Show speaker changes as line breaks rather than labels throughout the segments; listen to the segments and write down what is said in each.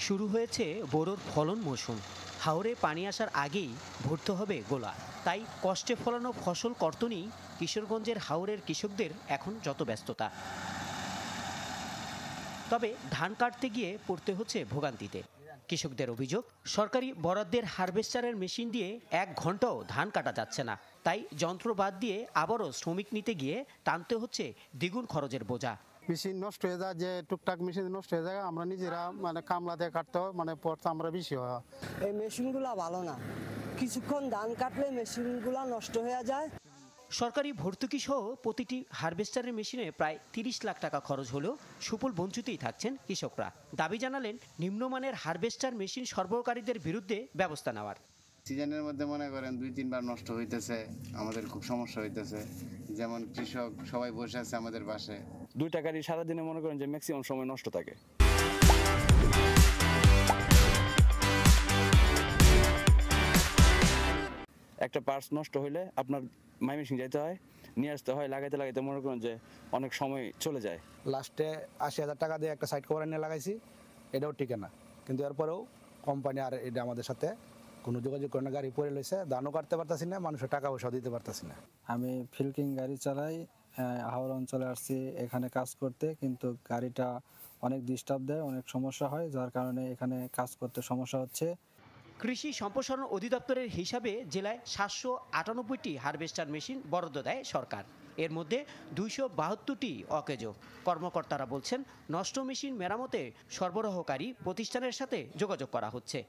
শুরু হয়েছে বোরোর ফলন মৌসুম। হাওরে পানি আসার আগেই ভরতে হবে গোলা। তাই কষ্টে ফলানো ফসল কর্তনই কিশোরগঞ্জের হাওরের কৃষকদের এখন যত ব্যস্ততা। তবে ধান কাটতে গিয়ে পড়তে হচ্ছে ভোগান্তিতে। কৃষকদের অভিযোগ, সরকারি বরাদ্দের হারভেস্টারের মেশিন দিয়ে 1 ঘন্টাও ধান কাটা যাচ্ছে না। তাই যন্ত্র বাদ দিয়ে আবারও শ্রমিক নিতে গিয়ে টানতে হচ্ছে দ্বিগুণ খরচের বোঝা।
মেশিন নষ্ট হয়ে যায়, যে টুকটাক মেশিন নষ্ট হয়ে যায়, আমরা নিজেরা কামলা দিয়ে কাটতে হয়, পড়তে আমরা বেশি হয়।
এই মেশিনগুলো ভালো না, কিছুক্ষণ ধান কাটলে মেশিনগুলো নষ্ট হয়ে যায়।
সরকারি ভর্তুকি সহ প্রতিটি হারভেস্টারের মেশিনে প্রায় 30 লাখ টাকা খরচ হলেও সুফল বঞ্চিতই থাকছেন কৃষকরা। দাবি জানালেন নিম্নমানের হারভেস্টার মেশিন সরবরাহকারীদের বিরুদ্ধে ব্যবস্থা নেওয়ার।
সিজনের মধ্যে মনে করেন 2-3 বার নষ্ট হইতেছে, আমাদের খুব সমস্যা হইতেছে। যেমন কৃষক সবাই বসে আছে আমাদের পাশে।
2 টাকারই সারাদিনে মনে করেন যে ম্যাক্সিমাম সময় নষ্ট থাকে। একটা পার্টস নষ্ট হইলে আপনার ময়মনসিংহ যেতে হয়, নিয়ে আসতে হয়, লাগাইতে লাগাইতে মনে করেন যে অনেক সময় চলে যায়।
লাস্টে 80,000 টাকা দিয়ে একটা সাইড কভার নিয়ে লাগাইছি, এটাও টিকে না। কিন্তু এরপরেও কোম্পানি আর এটা আমাদের সাথে কোনো যোগাযোগ করে না। গাড়ি পড়ে লইছে, ধানও কাটতে পারতাছি না, মানুষের টাকা পয়সাও দিতে পারতাছি না।
আমি ফিল্কিং গাড়ি চালাই, হাওড়া অঞ্চলে আসছি এখানে কাজ করতে, কিন্তু গাড়িটা অনেক ডিস্টার্ব দেয়, অনেক সমস্যা হয়, যার কারণে এখানে কাজ করতে সমস্যা হচ্ছে।
কৃষি সম্প্রসারণ অধিদপ্তরের হিসাবে জেলায় 798টি হারভেস্টার মেশিন বরাদ্দ দেয় সরকার। এর মধ্যে 272টি অকেজো। কর্মকর্তারা বলছেন, নষ্ট মেশিন মেরামতে সরবরাহকারী প্রতিষ্ঠানের সাথে যোগাযোগ করা হচ্ছে।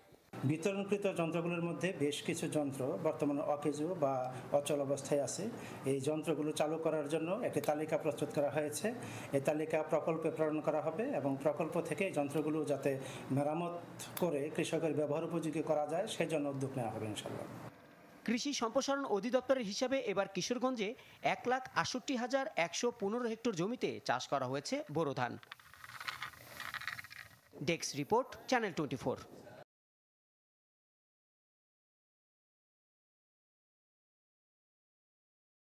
বিতরণকৃত যন্ত্রগুলোর মধ্যে বেশ কিছু যন্ত্র বর্তমানে অকেজো বা অচল অবস্থায় আছে। এই যন্ত্রগুলো চালু করার জন্য একটি তালিকা প্রস্তুত করা হয়েছে। এই তালিকা প্রকল্পে প্রেরণ করা হবে এবং প্রকল্প থেকে এই যন্ত্রগুলো যাতে মেরামত করে কৃষকের ব্যবহার উপযোগী করা যায় সেই জন্য উদ্যোগ নেওয়া হবে ইনশাআল্লাহ।
কৃষি সম্প্রসারণ অধিদপ্তরের হিসাবে এবার কিশোরগঞ্জে 1,68,115 হেক্টর জমিতে চাষ করা হয়েছে বোরো ধান। Desk report, channel 24।